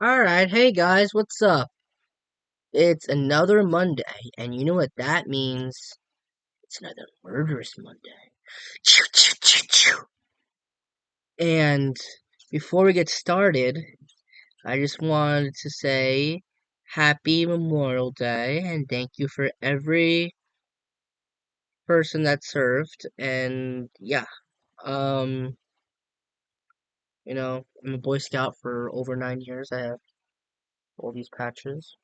Alright, hey guys, what's up? It's another Monday, and you know what that means? It's another murderous Monday. Choo, choo, choo, choo. And before we get started, I just wanted to say Happy Memorial Day, and thank you for every person that served, and yeah, um, I'm a Boy Scout for over 9 years. I have all these patches.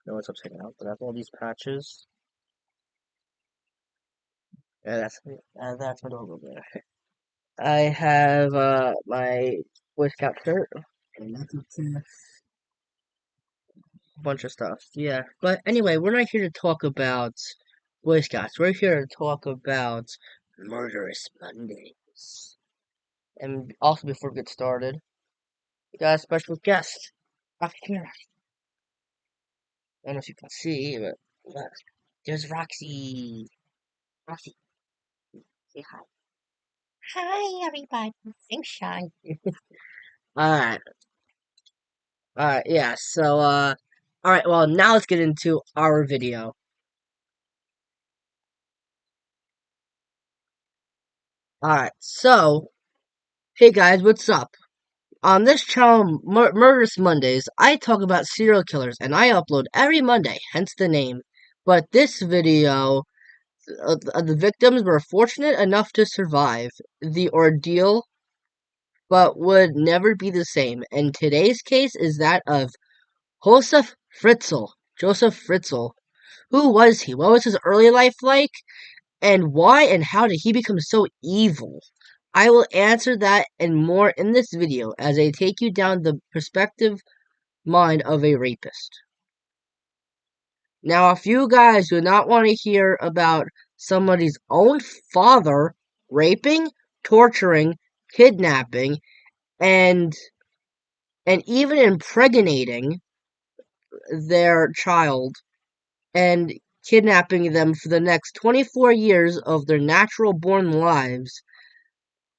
No, it's upside down, but I have all these patches. Yeah, that's my dog over there. I have my Boy Scout shirt and that's a bunch of stuff. Yeah, but anyway, we're not here to talk about Boy Scouts. We're here to talk about murderous Mondays. And also, before we get started, we got a special guest, Roxy. I don't know if you can see, but look, there's Roxy. Roxy, say hi. Hi, everybody. I'm shy. All right. Yeah, so, alright, well, now let's get into our video. Alright, so, hey guys, what's up? On this channel, Murderous Mondays, I talk about serial killers, and I upload every Monday, hence the name. But this video, the victims were fortunate enough to survive the ordeal, but would never be the same. And today's case is that of Josef Fritzl. Josef Fritzl. Who was he? What was his early life like? And why and how did he become so evil? I will answer that and more in this video as I take you down the perspective mind of a rapist. Now, if you guys do not want to hear about somebody's own father raping, torturing, kidnapping, and even impregnating their child and kidnapping them for the next 24 years of their natural born lives,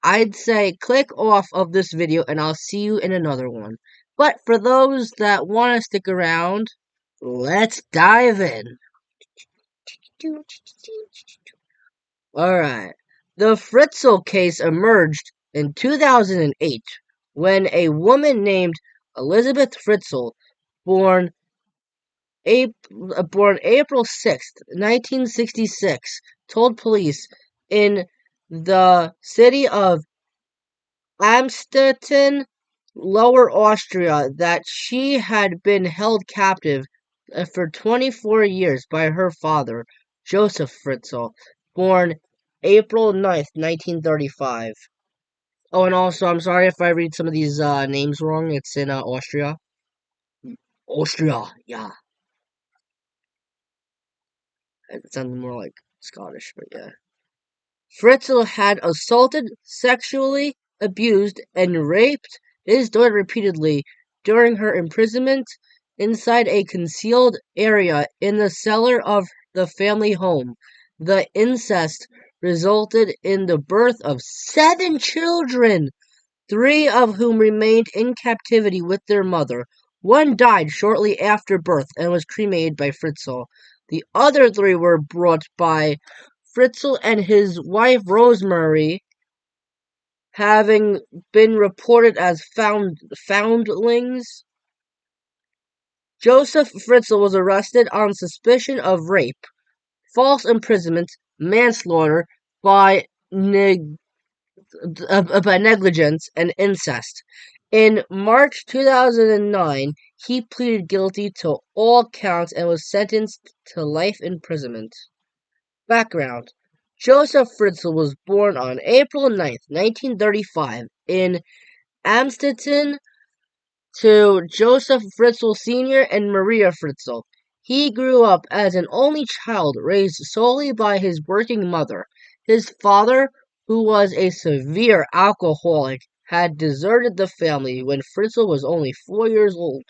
I'd say click off of this video and I'll see you in another one. But for those that want to stick around, let's dive in. Alright. The Fritzl case emerged in 2008 when a woman named Elizabeth Fritzl, born April 6th, 1966, told police in the city of Amstetten, Lower Austria, that she had been held captive for 24 years by her father, Josef Fritzl, born April 9th, 1935. Oh, and also, I'm sorry if I read some of these names wrong. It's in Austria. Austria, yeah. It sounds more like Scottish, but yeah. Fritzl had assaulted, sexually abused, and raped his daughter repeatedly during her imprisonment inside a concealed area in the cellar of the family home. The incest resulted in the birth of 7 children, 3 of whom remained in captivity with their mother. One died shortly after birth and was cremated by Fritzl. The other 3 were brought by Fritzl and his wife Rosemary, having been reported as foundlings. Josef Fritzl was arrested on suspicion of rape, false imprisonment, manslaughter by negligence, and incest. In March 2009, he pleaded guilty to all counts and was sentenced to life imprisonment. Background: Josef Fritzl was born on April 9th, 1935, in Amstetten to Josef Fritzl Sr. and Maria Fritzl. He grew up as an only child raised solely by his working mother. His father, who was a severe alcoholic, had deserted the family when Fritzl was only 4 years old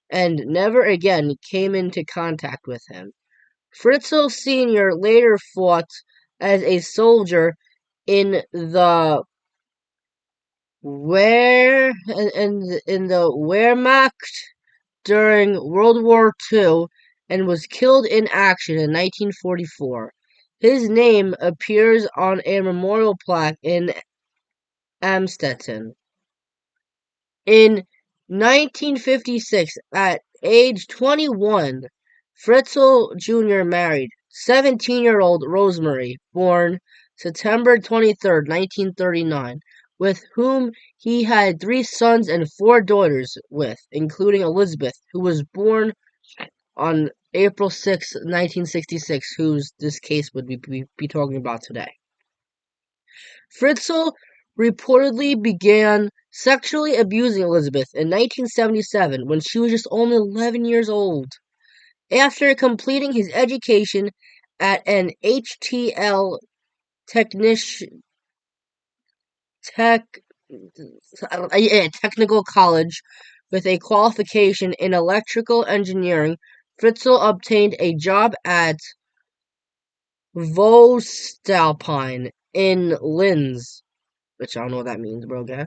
and never again came into contact with him. Fritzl Sr. later fought as a soldier in the where in the Wehrmacht during World War II and was killed in action in 1944. His name appears on a memorial plaque in Amstetten. In 1956, at age 21, Fritzl Jr. married 17-year-old Rosemary, born September 23, 1939, with whom he had 3 sons and 4 daughters with, including Elizabeth, who was born on April 6, 1966, whose this case would be talking about today. Fritzl reportedly began sexually abusing Elizabeth in 1977 when she was just only 11 years old. After completing his education at an HTL tech, technical college with a qualification in electrical engineering, Fritzl obtained a job at Voestalpine in Linz, which I don't know what that means, bro, okay?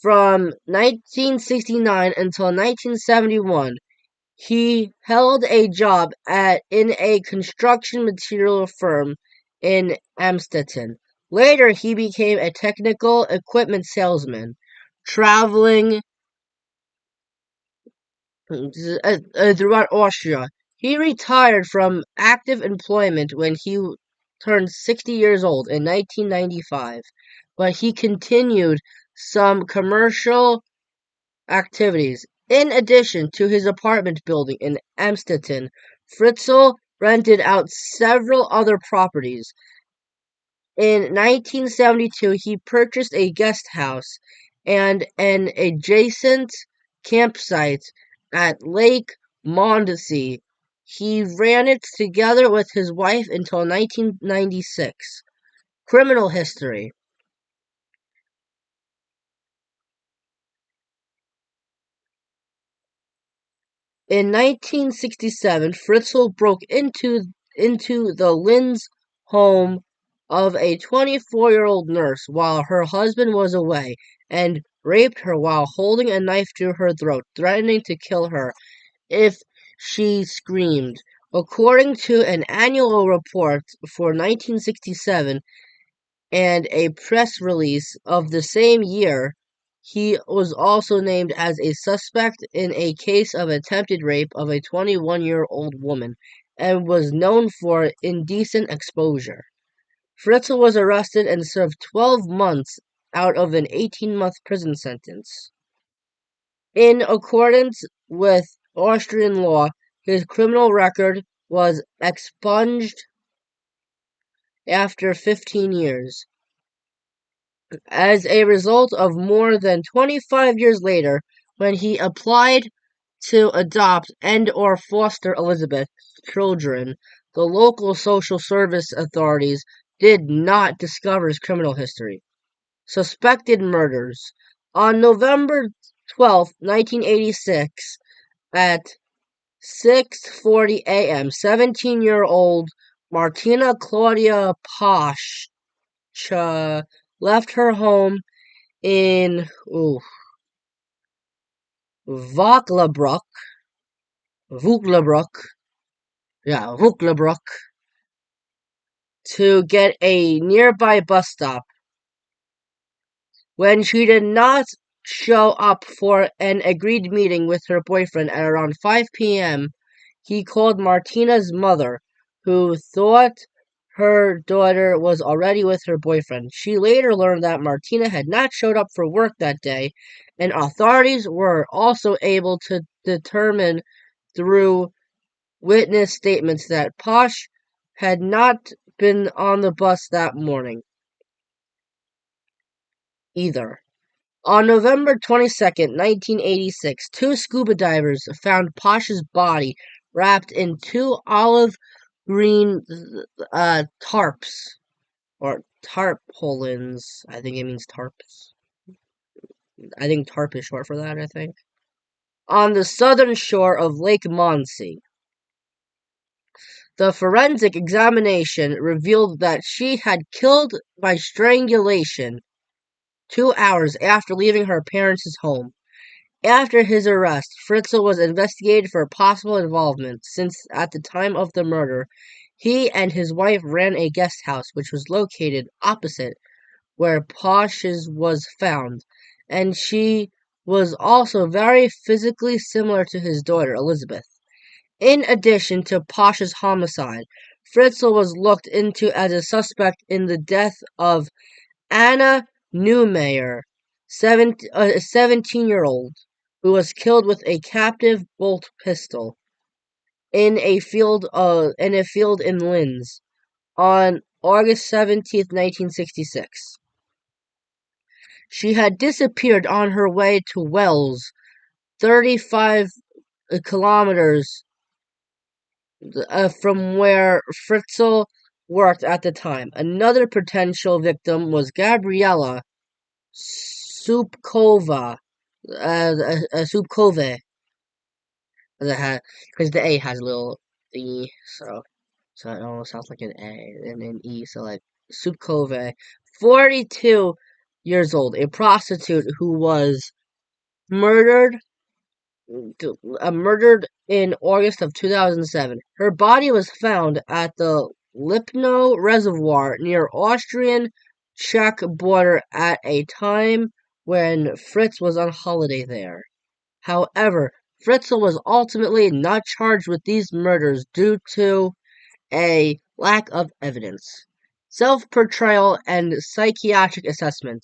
From 1969 until 1971, he held a job in a construction material firm in Amstetten. Later, he became a technical equipment salesman, traveling throughout Austria. He retired from active employment when he turned 60 years old in 1995, but he continued some commercial activities. In addition to his apartment building in Amstetten, Fritzl rented out several other properties. In 1972, he purchased a guest house and an adjacent campsite at Lake Mondsee. He ran it together with his wife until 1996. Criminal history. In 1967, Fritzl broke into the Linz home of a 24-year-old nurse while her husband was away and raped her while holding a knife to her throat, threatening to kill her if she screamed. According to an annual report for 1967 and a press release of the same year, he was also named as a suspect in a case of attempted rape of a 21-year-old woman and was known for indecent exposure. Fritzl was arrested and served 12 months out of an 18-month prison sentence. In accordance with Austrian law, his criminal record was expunged after 15 years. As a result of more than 25 years later, when he applied to adopt and/or foster Elizabeth's children, the local social service authorities did not discover his criminal history. Suspected murders. On November 12, 1986, at 6:40 a.m., 17-year-old Martina Claudia Posch left her home in Vauclabruck, Vauclabruck, Vauclabruck, to get a nearby bus stop. When she did not show up for an agreed meeting with her boyfriend at around 5 p.m., he called Martina's mother, who thought her daughter was already with her boyfriend. She later learned that Martina had not showed up for work that day, and authorities were also able to determine through witness statements that Posh had not been on the bus that morning either. On November 22nd, 1986, 2 scuba divers found Posh's body wrapped in 2 olive green tarps, or tarpaulins. I think it means tarps. I think tarp is short for that, I think. On the southern shore of Lake Mondsee. The forensic examination revealed that she had killed by strangulation. 2 hours after leaving her parents' home. After his arrest, Fritzl was investigated for possible involvement, since at the time of the murder, he and his wife ran a guest house which was located opposite where Posh's was found, and she was also very physically similar to his daughter, Elizabeth. In addition to Posh's homicide, Fritzl was looked into as a suspect in the death of Anna Neumayer, a 17-year-old, who was killed with a captive bolt pistol in a field in Linz on August 17th, 1966. She had disappeared on her way to Wells, 35 kilometers from where Fritzl worked at the time. Another potential victim was Gabriela Supkova, Supkove, because the A has a little E, so it almost sounds like an A and an E, so like Supkove, 42 years old, a prostitute who was murdered murdered in August of 2007. Her body was found at the Lipno Reservoir near Austrian-Czech border at a time when Fritz was on holiday there. However, Fritzl was ultimately not charged with these murders due to a lack of evidence, self-portrayal, and psychiatric assessment.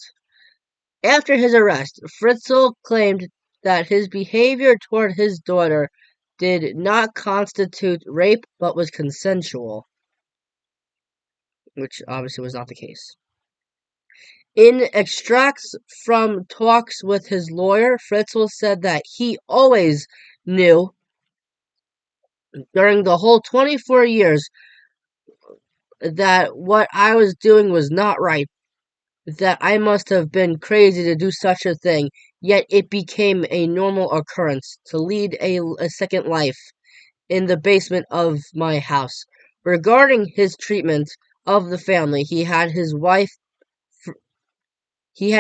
After his arrest, Fritzl claimed that his behavior toward his daughter did not constitute rape but was consensual, which obviously was not the case. In extracts from talks with his lawyer, Fritzl said that he always knew during the whole 24 years that what I was doing was not right, that I must have been crazy to do such a thing, yet it became a normal occurrence to lead a second life in the basement of my house. Regarding his treatment of the family he had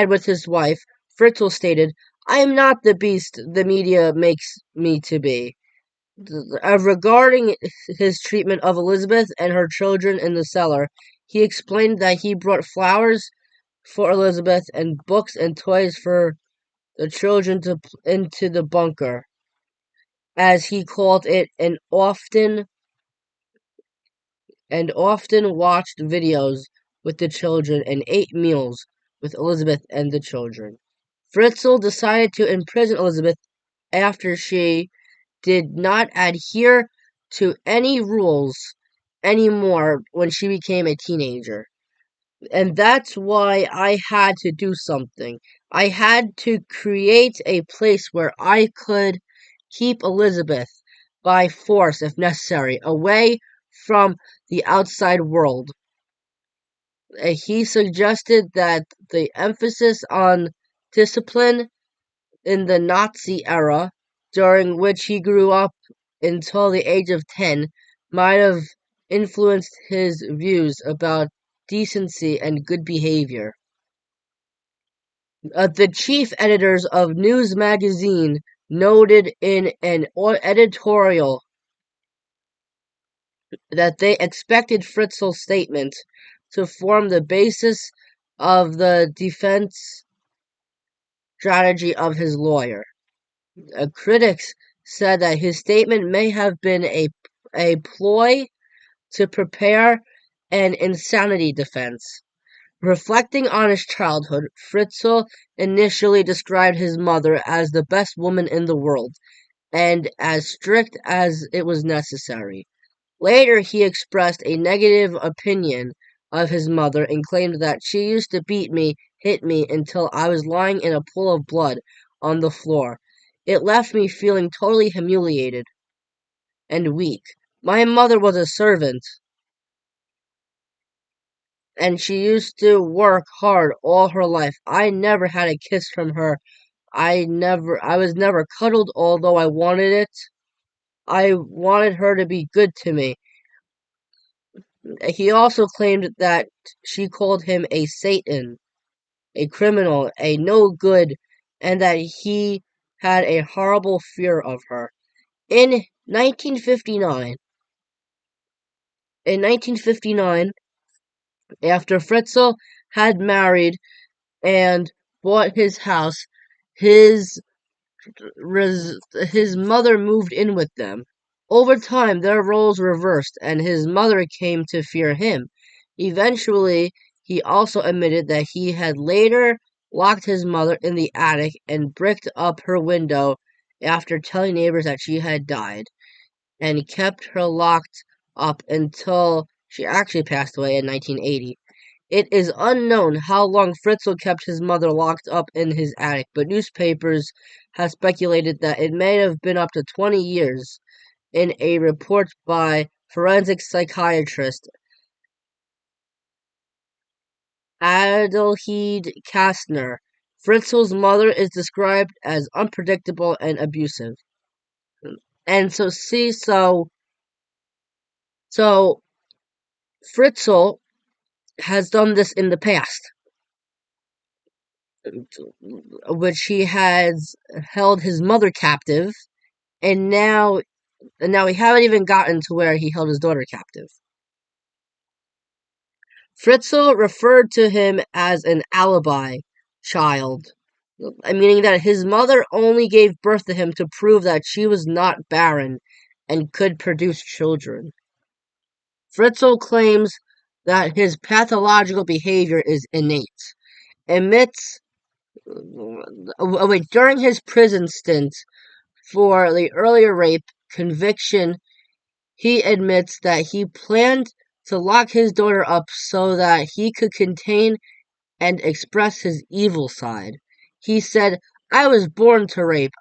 with his wife, Fritzl stated, "I am not the beast the media makes me to be." Regarding his treatment of Elizabeth and her children in the cellar, he explained that he brought flowers for Elizabeth and books and toys for the children into the bunker, as he called it, and often watched videos with the children and ate meals with Elizabeth and the children. Fritzl decided to imprison Elizabeth after she did not adhere to any rules anymore when she became a teenager. And that's why I had to do something. I had to create a place where I could keep Elizabeth by force, if necessary, away from the outside world. He suggested that the emphasis on discipline in the Nazi era, during which he grew up until the age of 10, might have influenced his views about decency and good behavior. The chief editors of News magazine noted in an editorial that they expected Fritzl's statement to form the basis of the defense strategy of his lawyer. Critics said that his statement may have been a ploy to prepare an insanity defense. Reflecting on his childhood, Fritzl initially described his mother as the best woman in the world, and as strict as it was necessary. Later, he expressed a negative opinion of his mother and claimed that she used to hit me until I was lying in a pool of blood on the floor. It left me feeling totally humiliated and weak. My mother was a servant, and she used to work hard all her life. I never had a kiss from her. I was never cuddled, although I wanted it. I wanted her to be good to me. He also claimed that she called him a Satan. a criminal, a no good, and that he had a horrible fear of her. In 1959, in 1959, after Fritzl had married and bought his house, his his mother moved in with them. Over time, their roles reversed, and his mother came to fear him. Eventually, he also admitted that he had later locked his mother in the attic and bricked up her window after telling neighbors that she had died, and kept her locked up until she actually passed away in 1980. It is unknown how long Fritzl kept his mother locked up in his attic, but newspapers have speculated that it may have been up to 20 years. In a report by forensic psychiatrist Adelheid Kastner, Fritzl's mother is described as unpredictable and abusive. And so Fritzl has done this in the past, which he has held his mother captive, and now we haven't even gotten to where he held his daughter captive. Fritzl referred to him as an alibi child, meaning that his mother only gave birth to him to prove that she was not barren and could produce children. Fritzl claims that his pathological behavior is innate. Admits, during his prison stint for the earlier rape conviction, he admits that he planned to lock his daughter up so that he could contain and express his evil side. He said, "I was born to rape.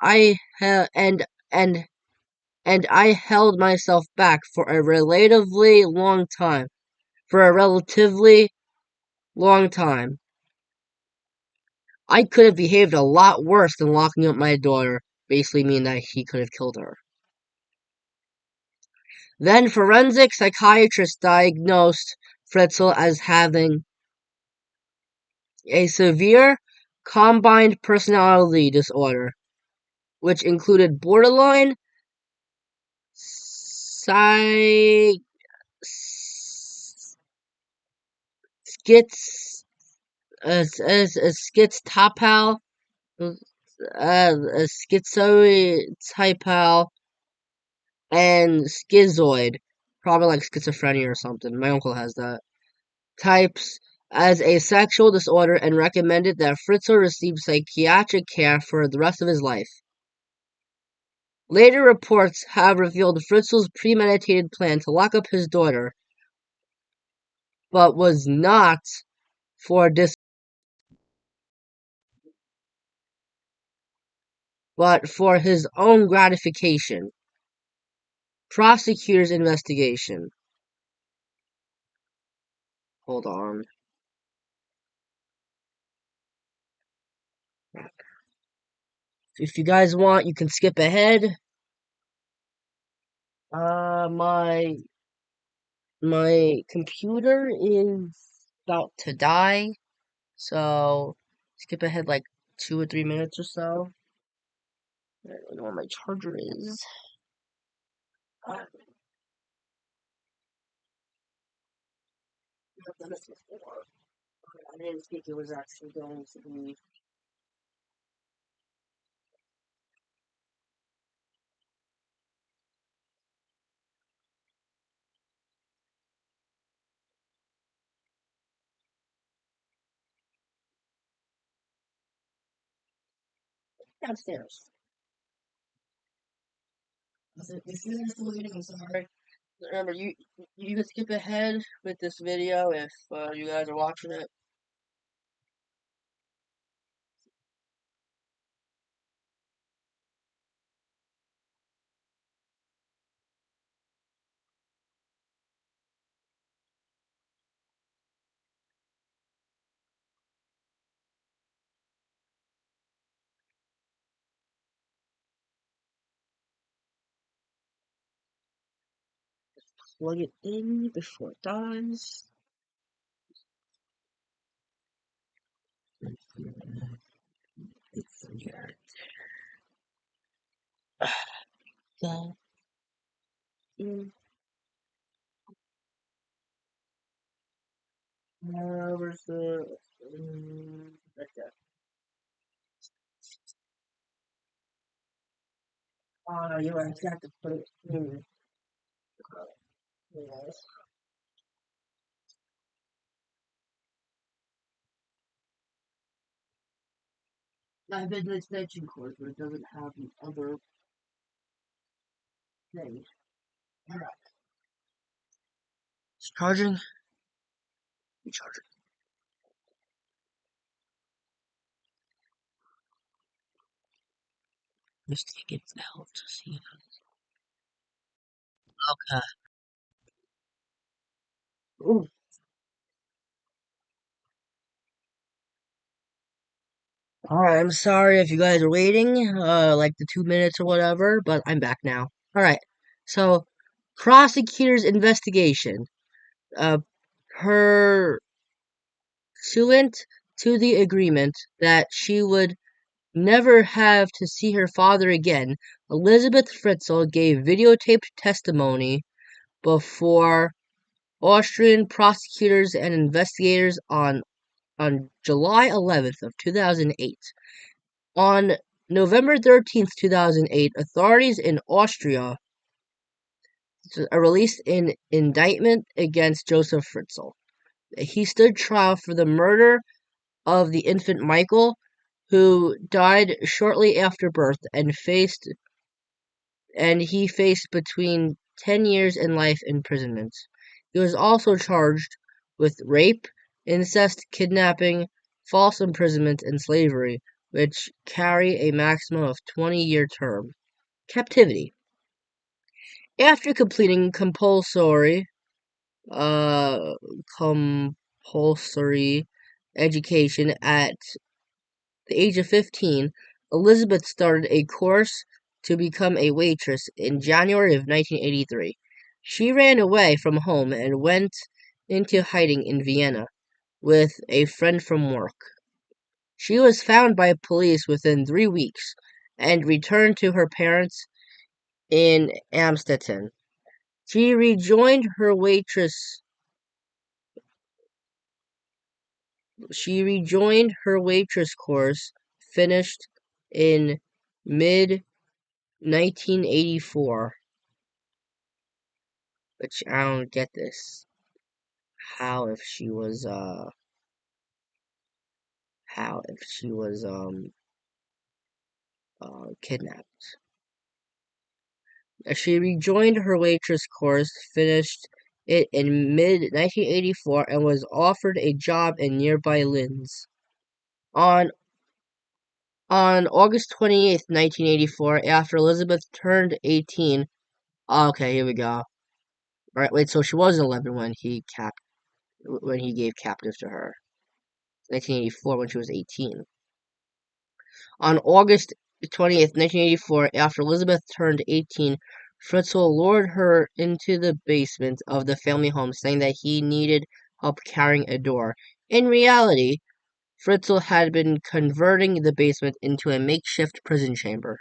And I held myself back for a relatively long time. For a relatively long time. I could have behaved a lot worse than locking up my daughter," basically meaning that he could have killed her. Then forensic psychiatrists diagnosed Fritzl as having a severe combined personality disorder, which included borderline psy skits a schizotypal a schizotypal and schizoid, probably like schizophrenia or something. My uncle has that types as a sexual disorder and recommended that Fritzl receive psychiatric care for the rest of his life. Later reports have revealed Fritzl's premeditated plan to lock up his daughter, but was not for dis but for his own gratification. Prosecutor's investigation. Hold on. If you guys want, you can skip ahead. My computer is about to die, so skip ahead like 2 or 3 minutes or so. I don't know where my charger is. I've done this before. I didn't think it was actually going to be downstairs. This is still waiting. I'm sorry. Remember, you can skip ahead with this video if you guys are watching it. Plug it in before it dies. It's weird. The, mm, where's the, right there. Oh no, you're right. I have to put it in. Yes. I have an extension cord, but it doesn't have the other thing. Alright. It's charging. Recharging. Just take it out to see if okay. Ooh. Alright, I'm sorry if you guys are waiting, like the 2 minutes or whatever, but I'm back now. Alright. So prosecutor's investigation. Uh Pursuant to the agreement that she would never have to see her father again, Elizabeth Fritzl gave videotaped testimony before Austrian prosecutors and investigators on July 11th of 2008. On November 13th, 2008, authorities in Austria released an indictment against Josef Fritzl. He stood trial for the murder of the infant Michael, who died shortly after birth and he faced between 10 years and life imprisonment. He was also charged with rape, incest, kidnapping, false imprisonment, and slavery, which carry a maximum of 20-year term. Captivity. After completing uh, compulsory education at the age of 15, Elizabeth started a course to become a waitress in January of 1983. She ran away from home and went into hiding in Vienna with a friend from work. She was found by police within 3 weeks and returned to her parents in Amstetten. She rejoined her waitress course finished in mid 1984, which I don't get this. How if she was kidnapped? She rejoined her waitress course, finished it in mid 1984, and was offered a job in nearby Linz. On August 28th, 1984, after Elizabeth turned 18. Okay, here we go. Alright, wait, so she was 11 when he gave captive to her. 1984 when she was 18. On August 20th, 1984, after Elizabeth turned 18, Fritzl lured her into the basement of the family home, saying that he needed help carrying a door. In reality, Fritzl had been converting the basement into a makeshift prison chamber.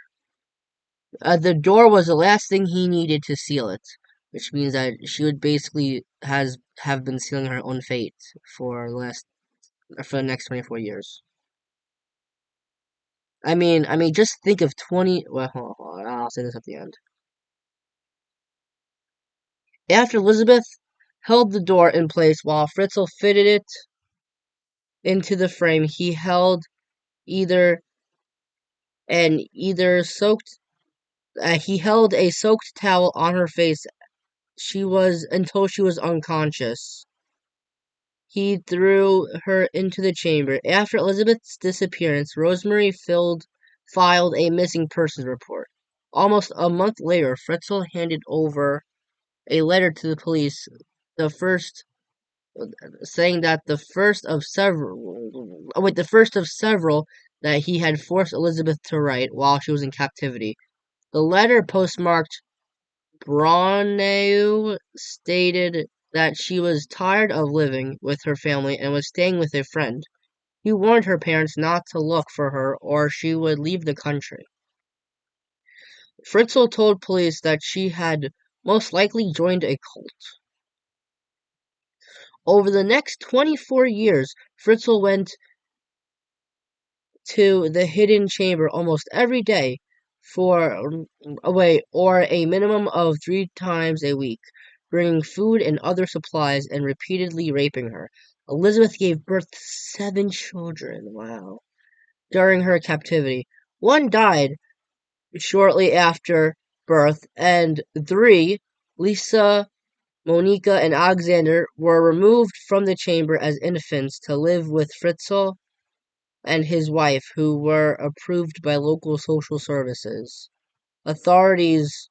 The door was the last thing he needed to seal it, which means that she would basically have been sealing her own fate for the next 24 years. I mean, just think of 20. Well, hold on, I'll say this at the end. After Elizabeth held the door in place while Fritzl fitted it into the frame, either either soaked. He held a soaked towel on her face. Until she was unconscious. He threw her into the chamber. After Elizabeth's disappearance, Rosemary filed a missing persons report. Almost a month later, Fritzl handed over a letter to the police, the first saying that the first of several that he had forced Elizabeth to write while she was in captivity. The letter, postmarked Braunau, stated that she was tired of living with her family and was staying with a friend. He warned her parents not to look for her or she would leave the country. Fritzl told police that she had most likely joined a cult. Over the next 24 years, Fritzl went to the hidden chamber almost every day or a minimum of 3 times a week, bringing food and other supplies and repeatedly raping her. Elizabeth gave birth to 7 children, wow, during her captivity. One died shortly after birth, and 3, Lisa, Monica, and Alexander, were removed from the chamber as infants to live with Fritzl and his wife, who were approved by local social services authorities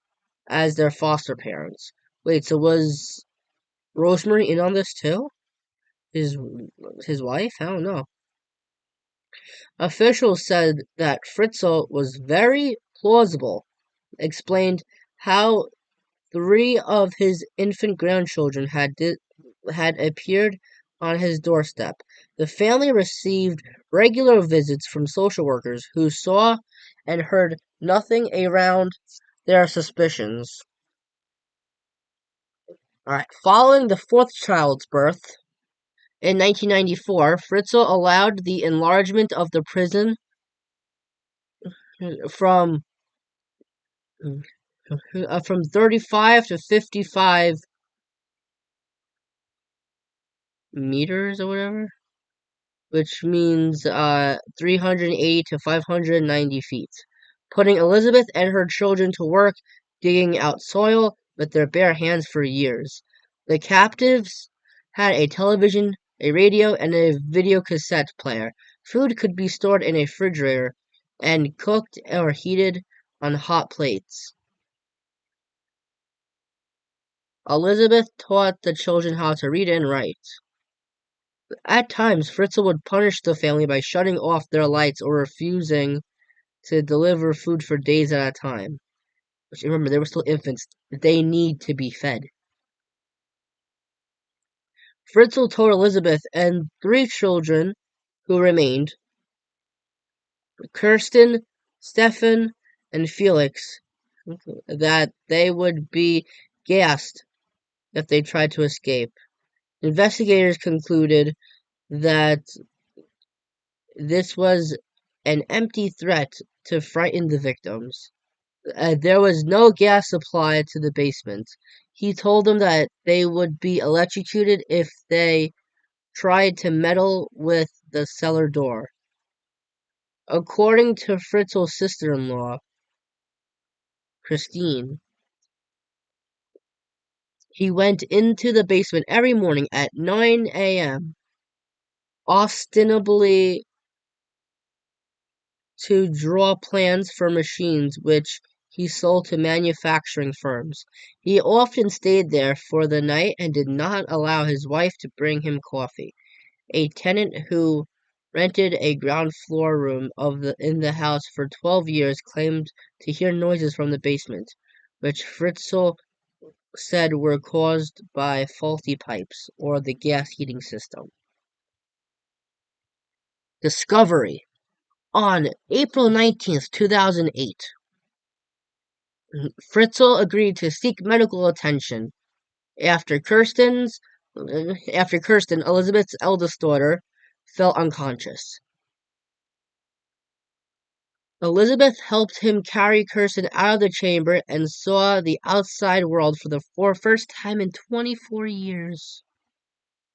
as their foster parents. Wait, so was Rosemary in on this too? His his wife? I don't know. Officials said that Fritzl was very plausible, explained how 3 of his infant grandchildren had appeared on his doorstep. The family received regular visits from social workers who saw and heard nothing around their suspicions. Alright, following the 4th child's birth in 1994, Fritzl allowed the enlargement of the prison from from 35 to 55 meters or whatever, which means 380 to 590 feet, putting Elizabeth and her children to work digging out soil with their bare hands for years. The captives had a television, a radio, and a video cassette player. Food could be stored in a refrigerator and cooked or heated on hot plates. Elizabeth taught the children how to read and write. At times, Fritzl would punish the family by shutting off their lights or refusing to deliver food for days at a time. Which, remember, they were still infants. They need to be fed. Fritzl told Elizabeth and 3 children who remained, Kirsten, Stefan, and Felix, that they would be gassed if they tried to escape. Investigators concluded that this was an empty threat to frighten the victims. There was no gas supply to the basement. He told them that they would be electrocuted if they tried to meddle with the cellar door. According to Fritzl's sister-in-law, Christine, he went into the basement every morning at 9 a.m., ostensibly to draw plans for machines which he sold to manufacturing firms. He often stayed there for the night and did not allow his wife to bring him coffee. A tenant who rented a ground floor room in the house for 12 years claimed to hear noises from the basement, which Fritzl said were caused by faulty pipes or the gas heating system. Discovery. On April 19th, 2008, Fritzl agreed to seek medical attention after Kirsten, Elizabeth's eldest daughter, fell unconscious. Elizabeth helped him carry Kirsten out of the chamber and saw the outside world for the first time in 24 years.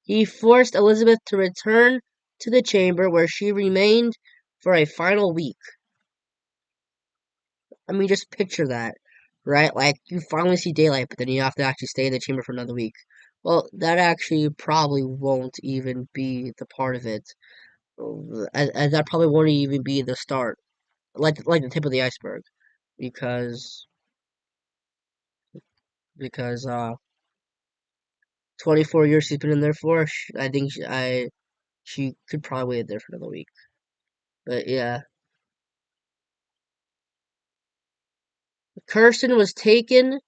He forced Elizabeth to return to the chamber where she remained for a final week. I mean, just picture that, right? Like, you finally see daylight, but then you have to actually stay in the chamber for another week. Well, that actually probably won't even be the part of it. As that probably won't even be the start, like the tip of the iceberg, because 24 years she's been in there for. I think she could probably wait there for another week. But yeah, Kirsten was taken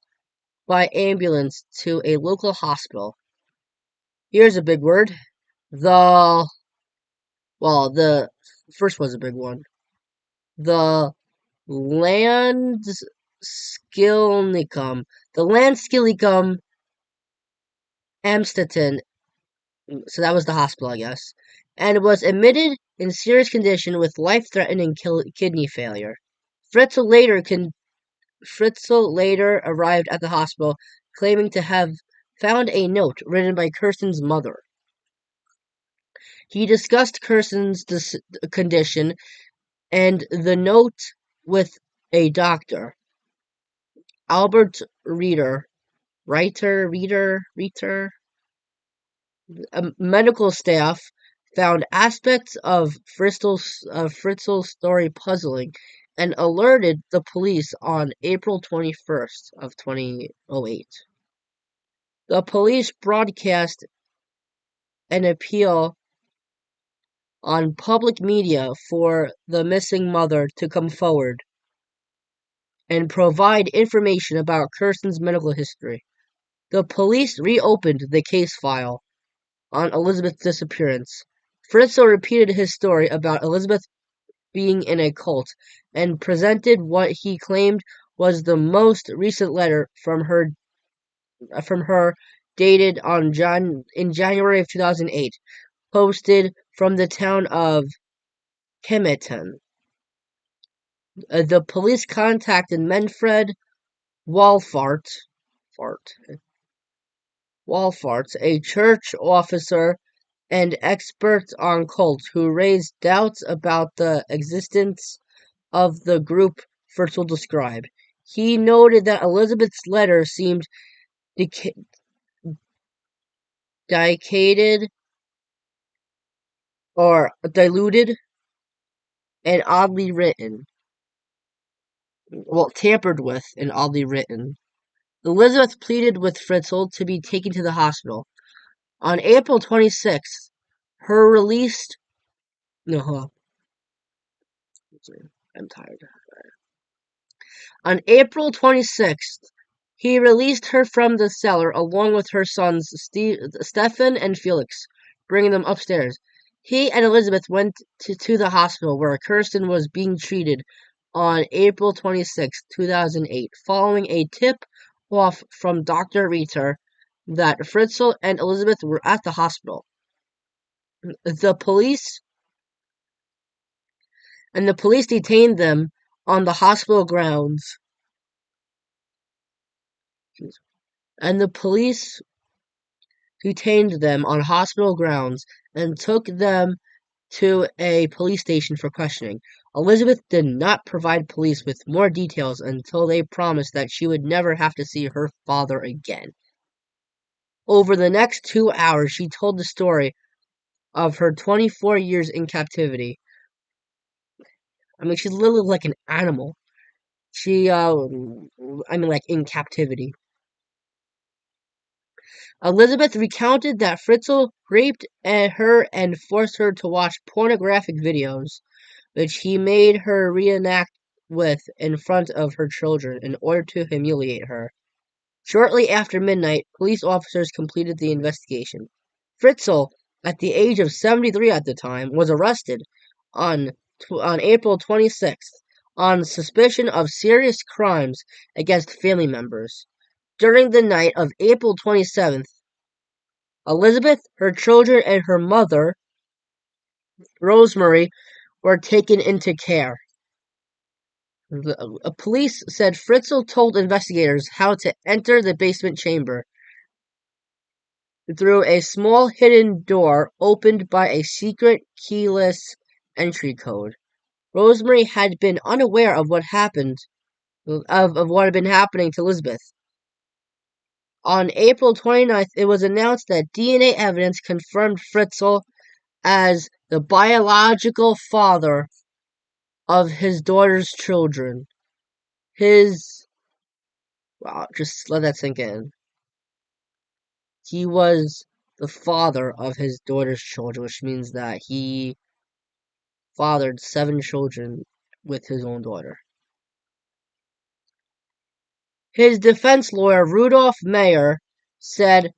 by ambulance to a local hospital. Here's a big word: the Well, the first was a big one. The Landskilnicum. The Landskilnicum Amstetten, so that was the hospital, I guess, and was admitted in serious condition with life-threatening kidney failure. Fritzl later Fritzl later arrived at the hospital, claiming to have found a note written by Kirsten's mother. He discussed Kirsten's condition and the note with a doctor, Albert Reiter. Medical staff found aspects of Fritzl's story puzzling and alerted the police on April 21st of 2008. The police broadcast an appeal on public media for the missing mother to come forward and provide information about Kirsten's medical history. The police reopened the case file on Elizabeth's disappearance. Fritzl repeated his story about Elizabeth being in a cult and presented what he claimed was the most recent letter from her dated in January of 2008, posted from the town of Kemeton. The police contacted Manfred Walfart, a church officer and expert on cults, who raised doubts about the existence of the group Fritzl described. He noted that Elizabeth's letter seemed dilated or diluted and oddly written. Well, tampered with and oddly written. Elizabeth pleaded with Fritzl to be taken to the hospital. On April 26th, her released. No, hold on. I'm tired. On April 26th, he released her from the cellar along with her sons Stefan and Felix, bringing them upstairs. He and Elizabeth went to the hospital where Kirsten was being treated on April 26, 2008, following a tip-off from Dr. Reiter that Fritzl and Elizabeth were at the hospital. The police detained them on the hospital grounds. And the police detained them on hospital grounds and took them to a police station for questioning. Elizabeth did not provide police with more details until they promised that she would never have to see her father again. Over the next 2 hours, she told the story of her 24 years in captivity. I mean, she's literally like an animal. Like in captivity. Elizabeth recounted that Fritzl raped her and forced her to watch pornographic videos, which he made her reenact with in front of her children in order to humiliate her. Shortly after midnight, police officers completed the investigation. Fritzl, at the age of 73 at the time, was arrested on April 26th on suspicion of serious crimes against family members. During the night of April 27th, Elizabeth, her children, and her mother, Rosemary, were taken into care. Police said Fritzl told investigators how to enter the basement chamber through a small hidden door opened by a secret keyless entry code. Rosemary had been unaware of what had been happening to Elizabeth. On April 29th, it was announced that DNA evidence confirmed Fritzl as the biological father of his daughter's children. Wow, just let that sink in. He was the father of his daughter's children, which means that he fathered 7 children with his own daughter. His defense lawyer, Rudolf Meyer, said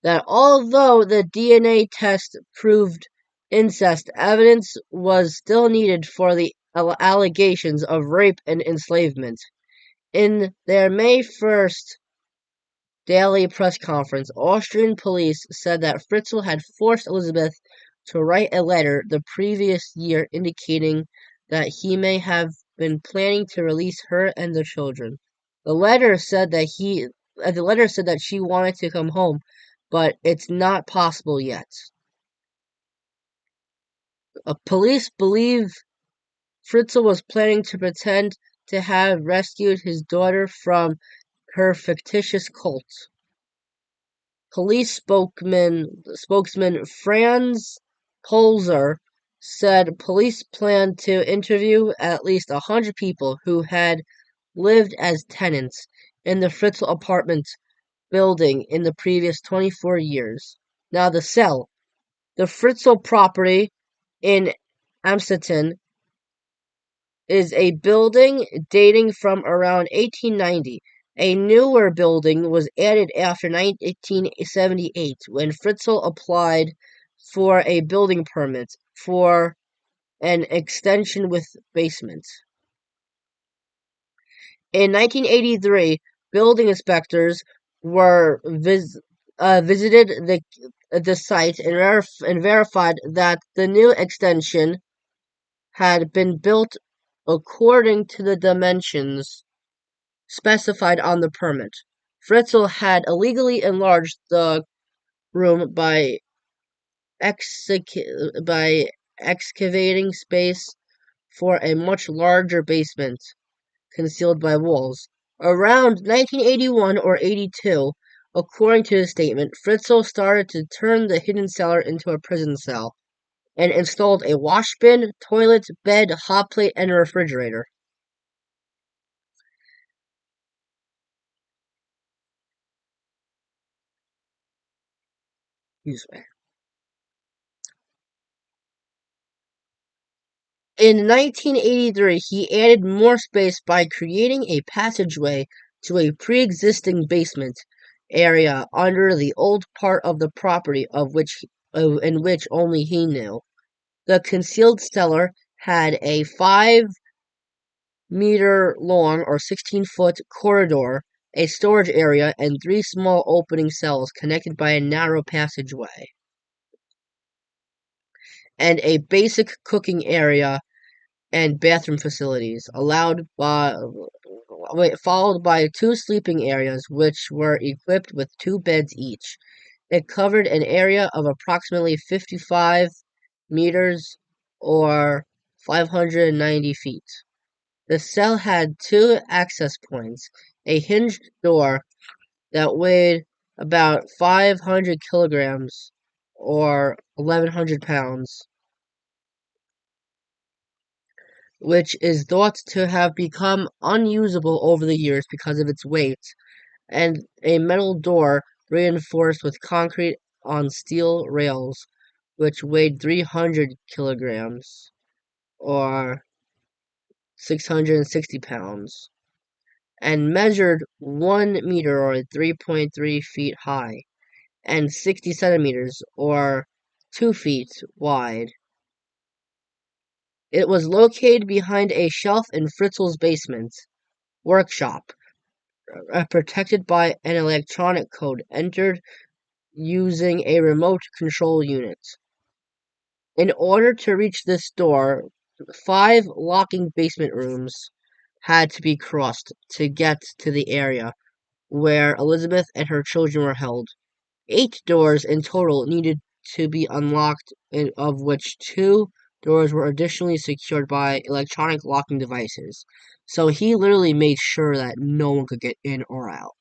that although the DNA test proved incest evidence was still needed for the allegations of rape and enslavement. In their May 1st daily press conference, Austrian police said that Fritzl had forced Elizabeth to write a letter the previous year indicating that he may have been planning to release her and the children. The letter said that she wanted to come home, but it's not possible yet. Police believe Fritzl was planning to pretend to have rescued his daughter from her fictitious cult. Police spokesman Franz Polzer said police planned to interview at least 100 people who had lived as tenants in the Fritzl apartment building in the previous 24 years. Now the cell. The Fritzl property in Amstetten is a building dating from around 1890. A newer building was added after 1878 when Fritzl applied for a building permit for an extension with basement. In 1983, building inspectors were visited the site and verified that the new extension had been built according to the dimensions specified on the permit. Fritzl had illegally enlarged the room by excavating space for a much larger basement concealed by walls. Around 1981 or 82, according to his statement, Fritzl started to turn the hidden cellar into a prison cell and installed a wash bin, toilet, bed, hot plate, and a refrigerator. In 1983, he added more space by creating a passageway to a pre-existing basement area under the old part of the property in which only he knew. The concealed cellar had a 5-meter long or 16-foot corridor, a storage area, and 3 small opening cells connected by a narrow passageway, and a basic cooking area and bathroom facilities, followed by 2 sleeping areas which were equipped with 2 beds each. It covered an area of approximately 55 meters or 590 feet. The cell had 2 access points, a hinged door that weighed about 500 kilograms or 1,100 pounds, which is thought to have become unusable over the years because of its weight, and a metal door reinforced with concrete on steel rails, which weighed 300 kilograms or 660 pounds, and measured 1 meter or 3.3 feet high, and 60 centimeters or 2 feet wide. It was located behind a shelf in Fritzl's basement workshop, protected by an electronic code entered using a remote control unit. In order to reach this door, 5 locking basement rooms had to be crossed to get to the area where Elizabeth and her children were held. 8 doors in total needed to be unlocked, of which 2 doors were additionally secured by electronic locking devices. So he literally made sure that no one could get in or out,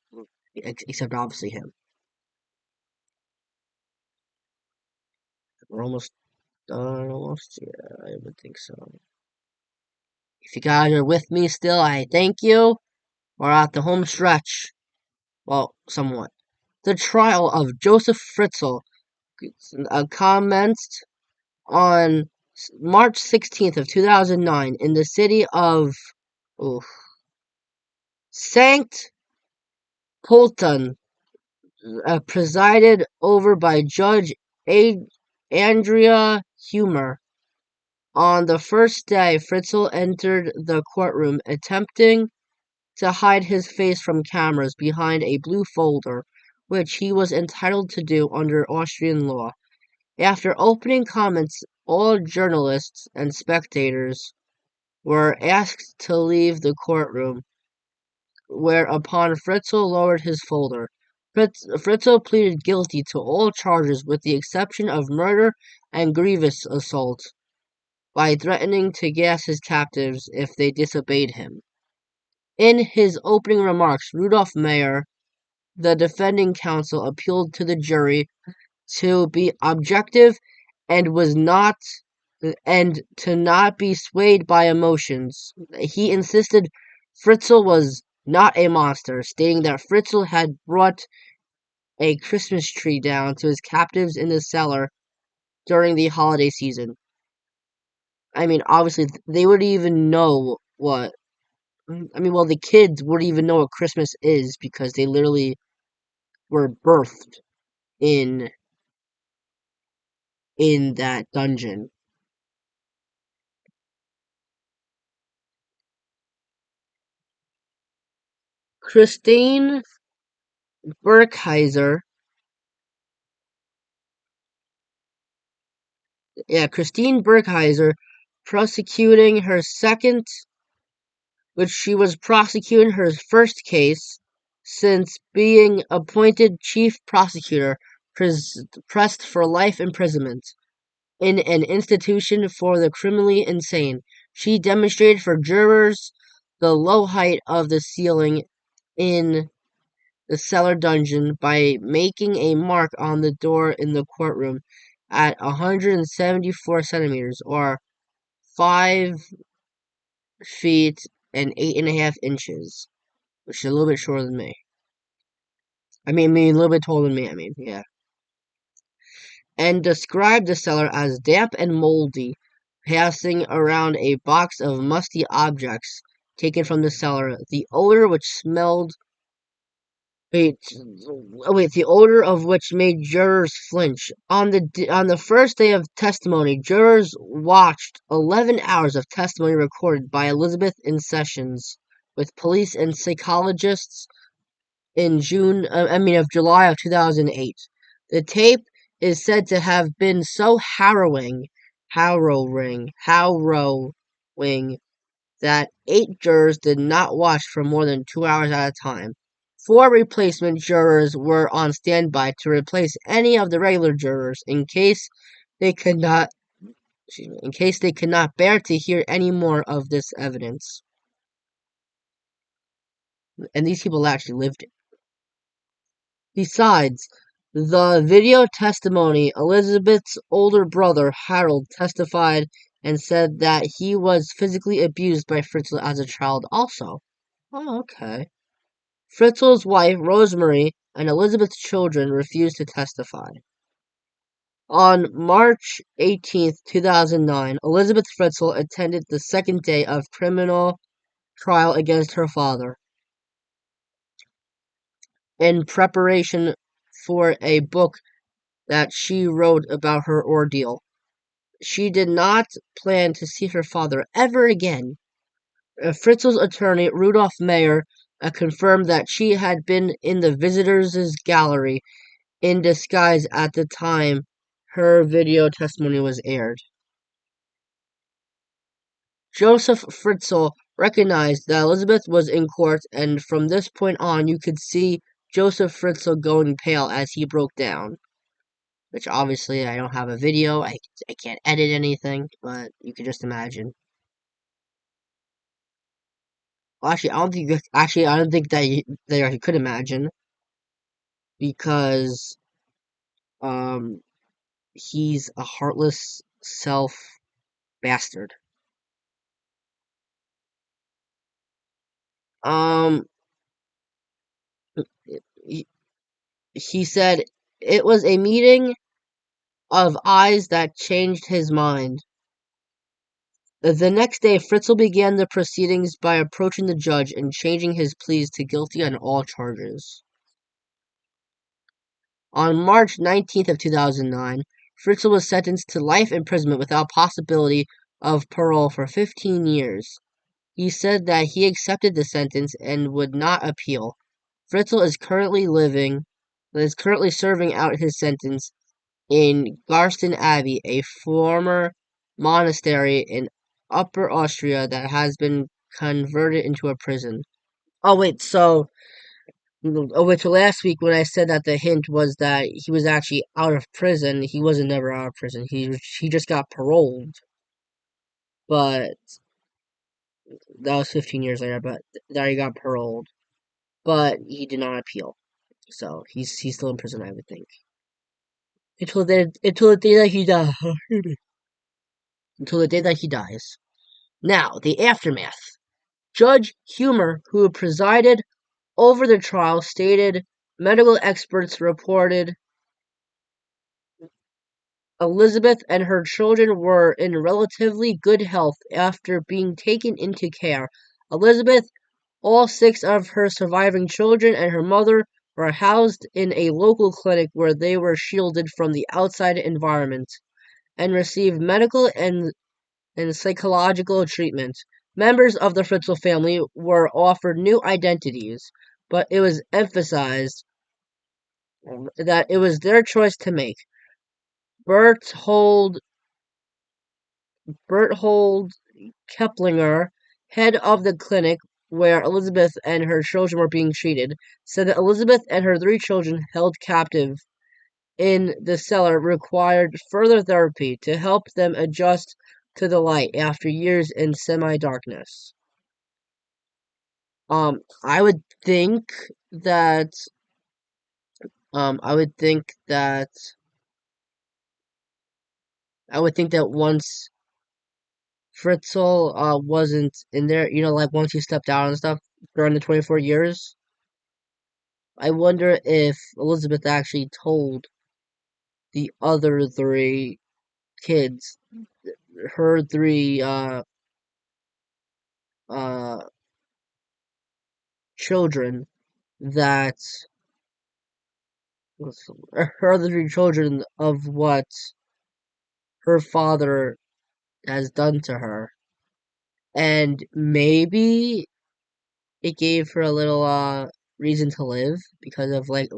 except obviously him. We're almost done, almost. Yeah, I would think so. If you guys are with me still, I thank you. We're at the home stretch. Well, somewhat. The trial of Josef Fritzl commenced on March 16th of 2009 in the city of Sankt Pölten, presided over by Judge Andrea humor. On the first day, Fritzl entered the courtroom, attempting to hide his face from cameras behind a blue folder, which he was entitled to do under Austrian law. After opening comments, all journalists and spectators were asked to leave the courtroom, whereupon Fritzl lowered his folder. Fritzl pleaded guilty to all charges with the exception of murder and grievous assault by threatening to gas his captives if they disobeyed him. In his opening remarks, Rudolf Meyer, the defending counsel, appealed to the jury to be objective and to not be swayed by emotions. He insisted Fritzl was not a monster, stating that Fritzl had brought a Christmas tree down to his captives in the cellar during the holiday season. I mean, obviously, they wouldn't even know what. Well, the kids wouldn't even know what Christmas is because they literally were birthed in that dungeon. Christine Burkheiser, Christine Burkheiser, prosecuting her second, which she was prosecuting her first case since being appointed chief prosecutor, pressed for life imprisonment in an institution for the criminally insane. She demonstrated for jurors the low height of the ceiling in the cellar dungeon by making a mark on the door in the courtroom at 174 centimeters, or 5 feet and 8.5 inches, which is a little bit shorter than me. A little bit taller than me, yeah. And described the cellar as damp and moldy, passing around a box of musty objects taken from the cellar. The odor which smelled the odor of which made jurors flinch. On the first day of testimony, jurors watched 11 hours of testimony recorded by Elizabeth in sessions with police and psychologists in July of 2008. The tape is said to have been so harrowing, that 8 jurors did not watch for more than 2 hours at a time. 4 replacement jurors were on standby to replace any of the regular jurors in case they could not bear to hear any more of this evidence. And these people actually lived it. Besides the video testimony, Elizabeth's older brother, Harold, testified and said that he was physically abused by Fritzl as a child also. Oh, okay. Fritzl's wife, Rosemary, and Elizabeth's children refused to testify. On March 18th, 2009, Elizabeth Fritzl attended the second day of criminal trial against her father in preparation for a book that she wrote about her ordeal. She did not plan to see her father ever again. Fritzl's attorney, Rudolf Meyer, confirmed that she had been in the visitors' gallery in disguise at the time her video testimony was aired. Josef Fritzl recognized that Elizabeth was in court, and from this point on you could see Josef Fritzl going pale as he broke down. Which obviously I don't have a video, I can't edit anything, but you can just imagine. Well, actually, I don't think that you could imagine, because he's a heartless self bastard. Um, he said it was a meeting of eyes that changed his mind. The next day, Fritzl began the proceedings by approaching the judge and changing his pleas to guilty on all charges. On March 19th of 2009, Fritzl was sentenced to life imprisonment without possibility of parole for 15 years. He said that he accepted the sentence and would not appeal. Fritzl is currently serving out his sentence in Garston Abbey, a former monastery in Upper Austria that has been converted into a prison. Oh wait, so last week when I said that the hint was that he was actually out of prison, he wasn't never out of prison. He just got paroled, but that was 15 years later. But there he got paroled, but he did not appeal, so he's still in prison, I would think, until the day that he dies. Until the day that he dies. Now the aftermath. Judge Humer, who presided over the trial, stated medical experts reported Elizabeth and her children were in relatively good health after being taken into care. Elizabeth, all six of her surviving children, and her mother were housed in a local clinic where they were shielded from the outside environment and received medical and psychological treatment. Members of the Fritzl family were offered new identities, but it was emphasized that it was their choice to make. Berthold Berthold Keplinger, head of the clinic where Elizabeth and her children were being treated, said that Elizabeth and her three children held captive in the cellar required further therapy to help them adjust to the light after years in semi-darkness. I would think that I would think that once Fritzl wasn't in there, like once he stepped out and stuff during the 24 years, I wonder if Elizabeth actually told the other three kids, her three uh children, that her other three children of what her father has done to her. And maybe it gave her a little reason to live because of like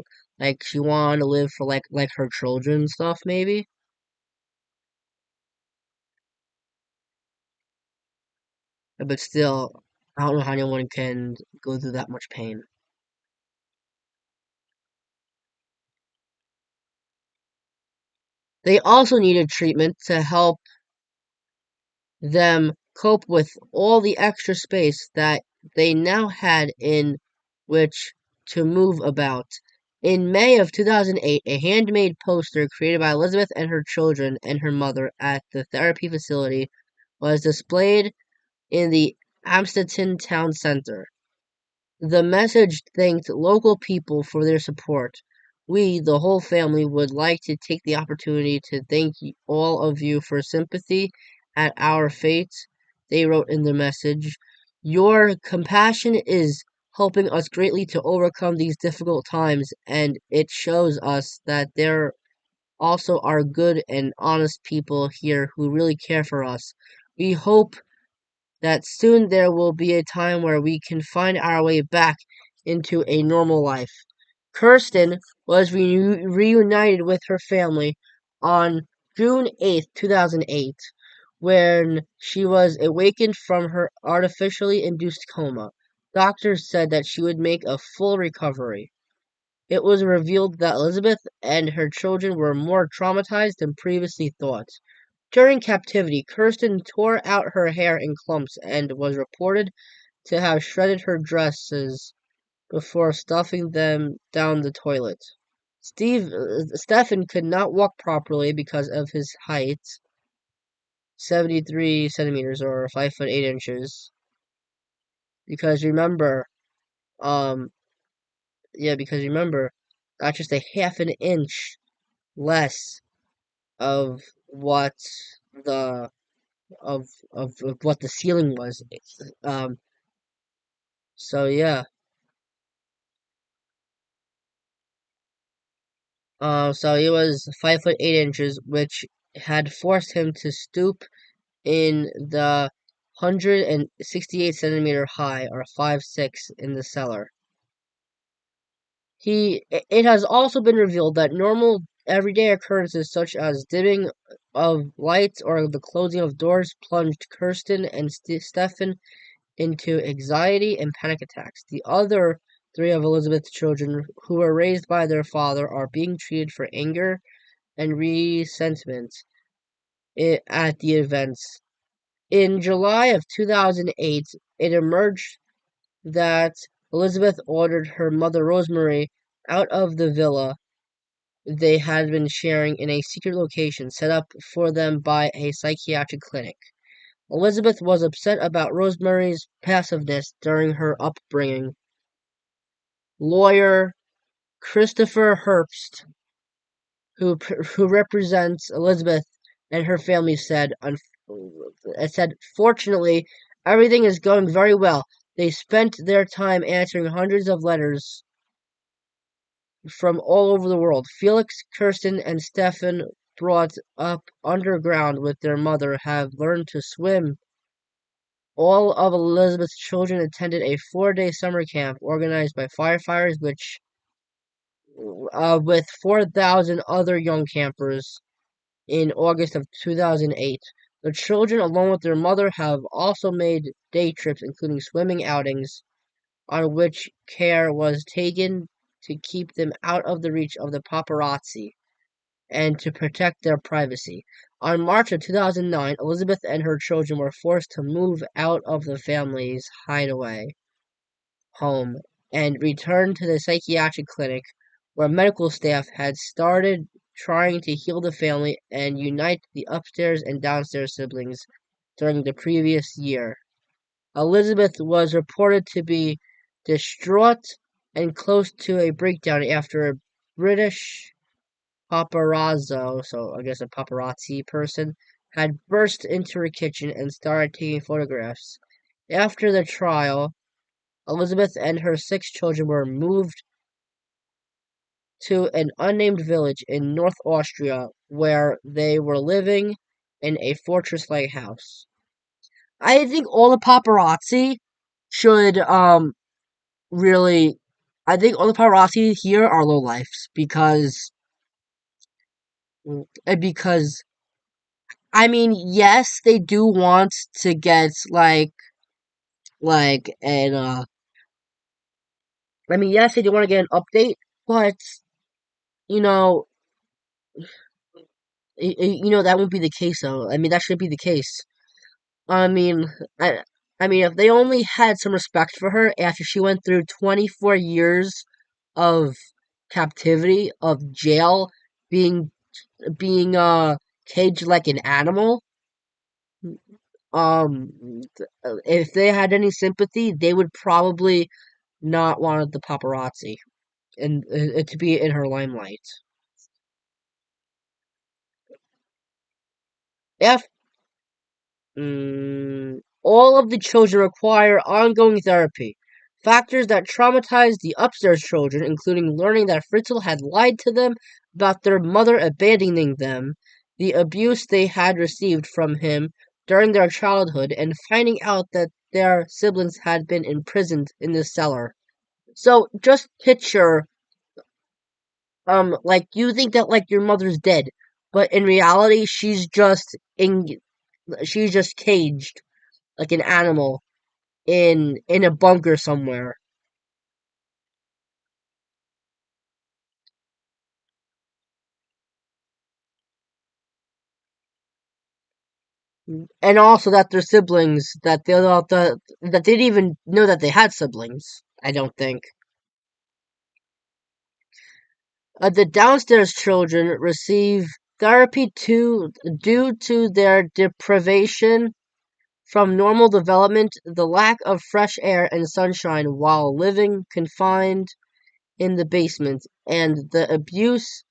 she wanted to live for like her children and stuff maybe. But still, I don't know how anyone can go through that much pain. They also needed treatment to help them cope with all the extra space that they now had in which to move about. In May of 2008, a handmade poster created by Elizabeth and her children and her mother at the therapy facility was displayed in the Amstetten town center. The message thanked local people for their support. We, the whole family, would like to take the opportunity to thank all of you for sympathy at our fate, they wrote in the message. Your compassion is helping us greatly to overcome these difficult times, and it shows us that there also are good and honest people here who really care for us. We hope that soon there will be a time where we can find our way back into a normal life. Kirsten was reunited with her family on June 8th, 2008, when she was awakened from her artificially induced coma. Doctors said that she would make a full recovery. It was revealed that Elizabeth and her children were more traumatized than previously thought. During captivity, Kirsten tore out her hair in clumps and was reported to have shredded her dresses before stuffing them down the toilet. Stefan could not walk properly because of his height, 73 centimeters or 5 foot 8 inches. Because remember, um, because remember, that's just a half an inch less of what the of what the ceiling was. Um, so yeah, So he was 5'8 inches, which had forced him to stoop in the 168 centimeter high, or 5'6" in the cellar. It has also been revealed that normal everyday occurrences such as dimming of lights or the closing of doors plunged Kirsten and Stefan into anxiety and panic attacks. The other three of Elizabeth's children, who were raised by their father, are being treated for anger and resentment at the events. In July of 2008, it emerged that Elizabeth ordered her mother Rosemary out of the villa they had been sharing in a secret location set up for them by a psychiatric clinic. Elizabeth was upset about Rosemary's passiveness during her upbringing. Lawyer Christopher Herbst, who represents Elizabeth and her family, said, "Fortunately, everything is going very well. They spent their time answering hundreds of letters from all over the world. Felix, Kirsten, and Stefan, brought up underground with their mother, have learned to swim. All of Elizabeth's children attended a 4-day summer camp organized by firefighters, which with 4,000 other young campers in August of 2008. The children, along with their mother, have also made day trips, including swimming outings, on which care was taken to keep them out of the reach of the paparazzi and to protect their privacy. On March of 2009, Elizabeth and her children were forced to move out of the family's hideaway home and return to the psychiatric clinic, where medical staff had started trying to heal the family and unite the upstairs and downstairs siblings during the previous year. Elizabeth was reported to be distraught and close to a breakdown after a British paparazzo, so I guess a paparazzi person, had burst into her kitchen and started taking photographs. After the trial, Elizabeth and her 6 children were moved to an unnamed village in North Austria, where they were living in a fortress-like house. I think all the paparazzi should really. I think all the paparazzi here are low lifes because I mean, yes, they do want to get like an I mean, yes, they do want to get an update, but you know, that won't be the case though. I mean, that shouldn't be the case. I mean, I I mean, if they only had some respect for her after she went through 24 years of captivity, of jail, being being caged like an animal, if they had any sympathy, they would probably not want the paparazzi and to be in her limelight. If all of the children require ongoing therapy. Factors that traumatized the upstairs children, including learning that Fritzl had lied to them about their mother abandoning them, the abuse they had received from him during their childhood, and finding out that their siblings had been imprisoned in the cellar. So just picture, like you think that like your mother's dead, but in reality she's just caged like an animal in a bunker somewhere. And also that their siblings that they didn't even know that they had siblings. I don't think. The downstairs children receive therapy due to their deprivation from normal development, the lack of fresh air and sunshine while living confined in the basement, and the abuse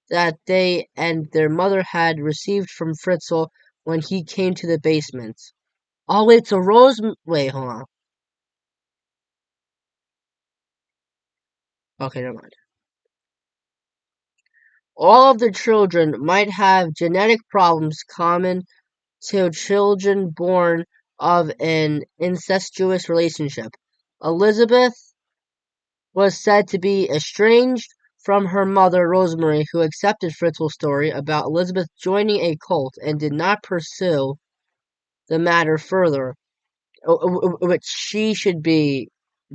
that they and their mother had received from Fritzl when he came to the basement. Oh wait, so Rose. Wait, hold on. Okay, never mind. All of the children might have genetic problems common to children born of an incestuous relationship. Elizabeth was said to be estranged from her mother, Rosemary, who accepted Fritzl's story about Elizabeth joining a cult and did not pursue the matter further, which she should be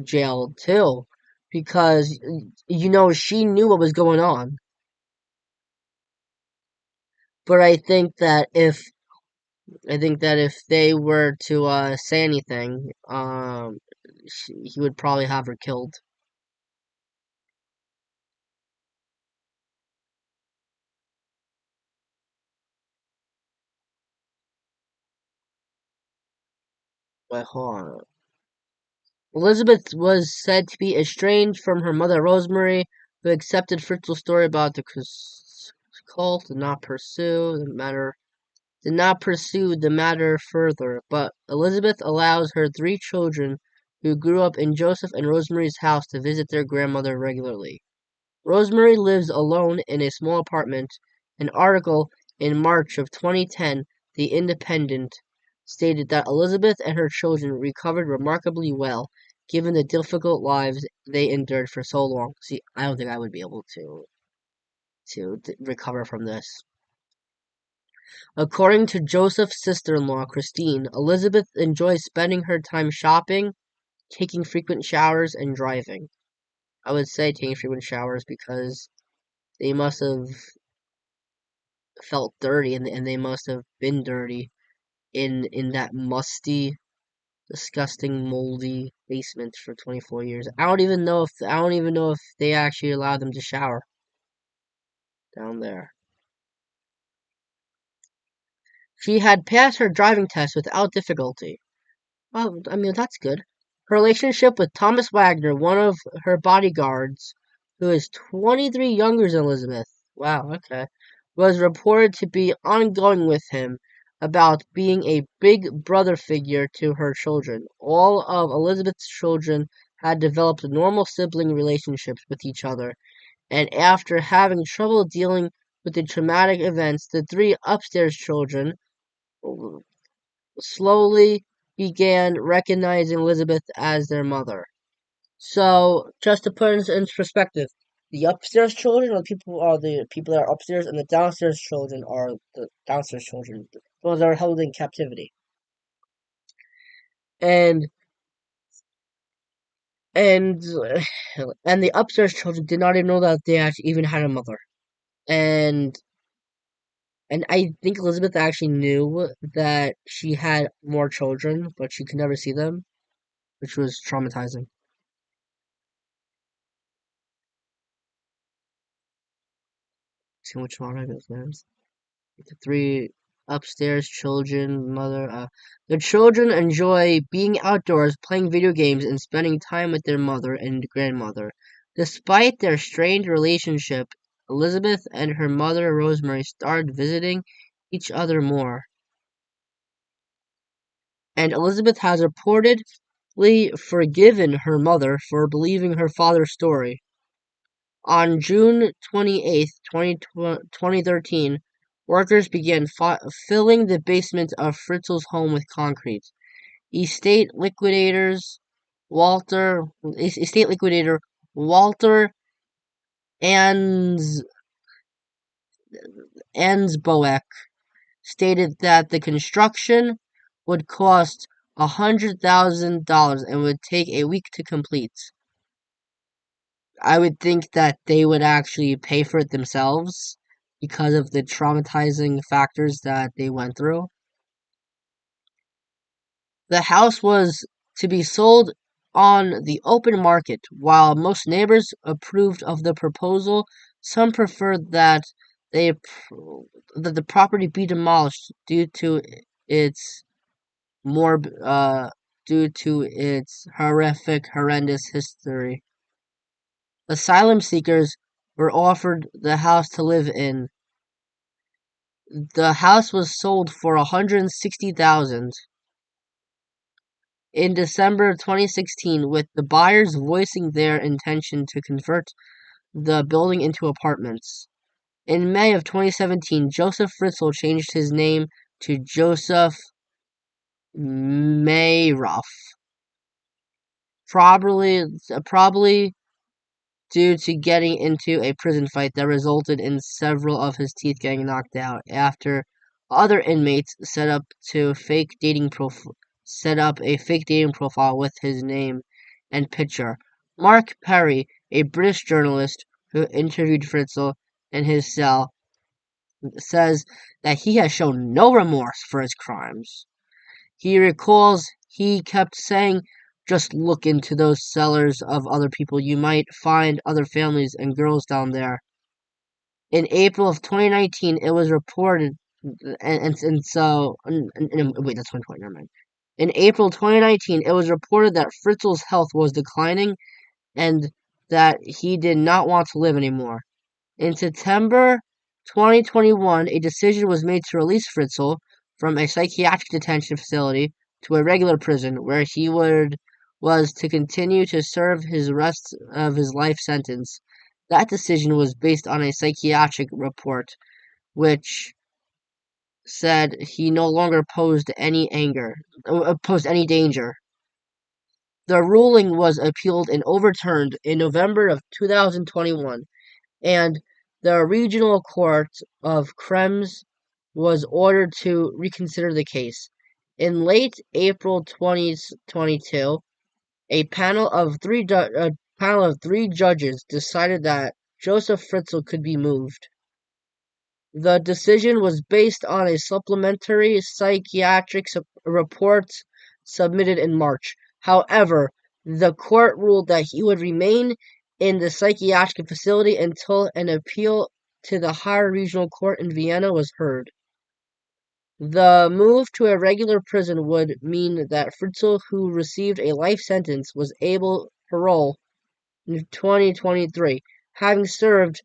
jailed too, because she knew what was going on. But I think that if they were to say anything, he would probably have her killed. But hold on. Elizabeth was said to be estranged from her mother Rosemary, who accepted Fritzl's story about the cult, did not pursue the matter further, but Elizabeth allows her three children who grew up in Joseph and Rosemary's house to visit their grandmother regularly. Rosemary lives alone in a small apartment. An article in March of 2010, The Independent, stated that Elizabeth and her children recovered remarkably well, given the difficult lives they endured for so long. See, I don't think I would be able to recover from this. According to Joseph's sister-in-law, Christine, Elizabeth enjoys spending her time shopping, taking frequent showers, and driving. I would say taking frequent showers because they must have felt dirty and they must have been dirty in that musty, disgusting, moldy basement for 24 years. I don't even know if they actually allowed them to shower down there. She had passed her driving test without difficulty. Well, I mean, that's good. Her relationship with Thomas Wagner, one of her bodyguards, who is 23 younger than Elizabeth, wow, okay, was reported to be ongoing with him about being a big brother figure to her children. All of Elizabeth's children had developed normal sibling relationships with each other, and after having trouble dealing with the traumatic events, the three upstairs children slowly began recognizing Elizabeth as their mother. So, just to put it into perspective, the upstairs children are the people that are upstairs, and the downstairs children are the downstairs children, those that are held in captivity. And and and the upstairs children did not even know that they actually even had a mother. And and I think Elizabeth actually knew that she had more children, but she could never see them, which was traumatizing. See which one I guess, man. The three upstairs children, mother. The children enjoy being outdoors, playing video games, and spending time with their mother and grandmother. Despite their strained relationship, Elizabeth and her mother Rosemary started visiting each other more, and Elizabeth has reportedly forgiven her mother for believing her father's story. On June 28th, 2013, workers began filling the basement of Fritzl's home with concrete. Estate liquidators Walter Estate liquidator Walter Ans Ansboek stated that the construction would cost $100,000 and would take a week to complete. I would think that they would actually pay for it themselves because of the traumatizing factors that they went through. The house was to be sold on the open market. While most neighbors approved of the proposal, some preferred they that the property be demolished its more due to its horrendous history. Asylum seekers were offered the house to live in. The house was sold for $160,000 in December 2016, with the buyers voicing their intention to convert the building into apartments. In May of 2017, Josef Fritzl changed his name to Josef Mayroff, probably due to getting into a prison fight that resulted in several of his teeth getting knocked out after other inmates set up a fake dating profile with his name and picture. Mark Perry, a British journalist who interviewed Fritzl in his cell, says that he has shown no remorse for his crimes. He recalls he kept saying, "Just look into those cellars of other people. You might find other families and girls down there." In April of 2019, it was reported, and so, wait, that's 2020, never mind. In April 2019, it was reported that Fritzl's health was declining and that he did not want to live anymore. In September 2021, a decision was made to release Fritzl from a psychiatric detention facility to a regular prison where he was to continue to serve his rest of his life sentence. That decision was based on a psychiatric report which said he no longer posed any danger. The ruling was appealed and overturned in November of 2021. And the regional court of Krems was ordered to reconsider the case. In late April 2022, a panel of three judges decided that Josef Fritzl could be moved. The decision was based on a supplementary psychiatric report submitted in March. However, the court ruled that he would remain in the psychiatric facility until an appeal to the higher regional court in Vienna was heard. The move to a regular prison would mean that Fritzl, who received a life sentence, was able parole in 2023, having served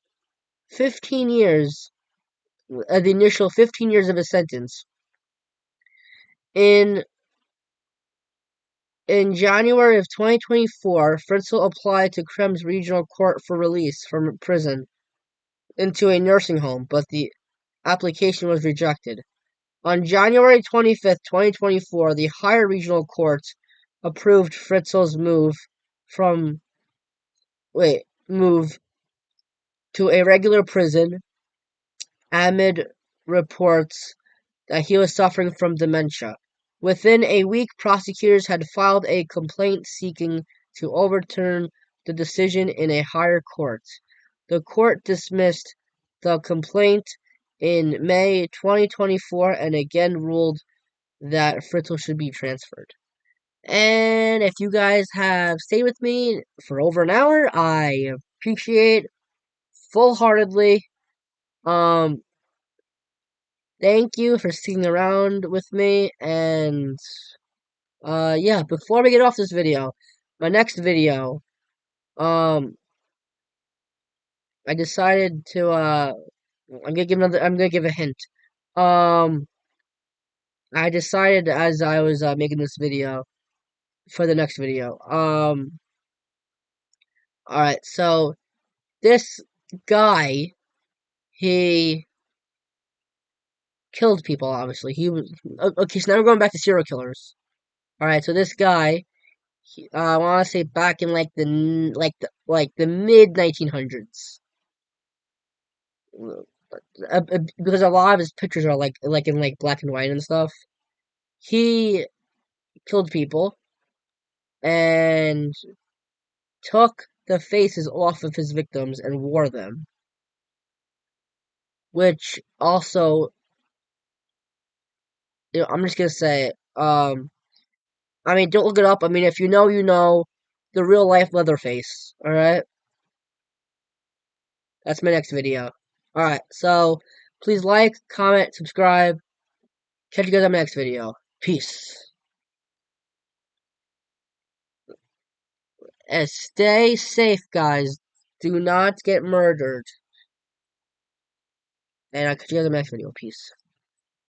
15 years the initial 15 years of his sentence. In January of 2024, Fritzl applied to Krems Regional Court for release from prison into a nursing home, but the application was rejected. On January 25th, 2024, the higher regional court approved Fritzl's move to a regular prison amid reports that he was suffering from dementia. Within a week, prosecutors had filed a complaint seeking to overturn the decision in a higher court. The court dismissed the complaint in May 2024 and again ruled that Fritzl should be transferred. And if you guys have stayed with me for over an hour, I appreciate full-heartedly. Thank you for sticking around with me, and yeah, before we get off this video, my next video, um, I decided to, I'm gonna give a hint. Um, I decided as I was, making this video, for the next video, alright, so, this guy, he killed people, obviously, okay, so now we're going back to serial killers. Alright, so this guy, I want to say back in like the mid 1900s, because a lot of his pictures are like in like black and white and stuff. He killed people and took the faces off of his victims and wore them, which also, I'm just gonna say, I mean, don't look it up. I mean, if you know, you know, the real life Leatherface. All right, that's my next video. All right, so please like, comment, subscribe. Catch you guys on my next video. Peace. And stay safe, guys. Do not get murdered. And I'll catch you guys on my next video. Peace.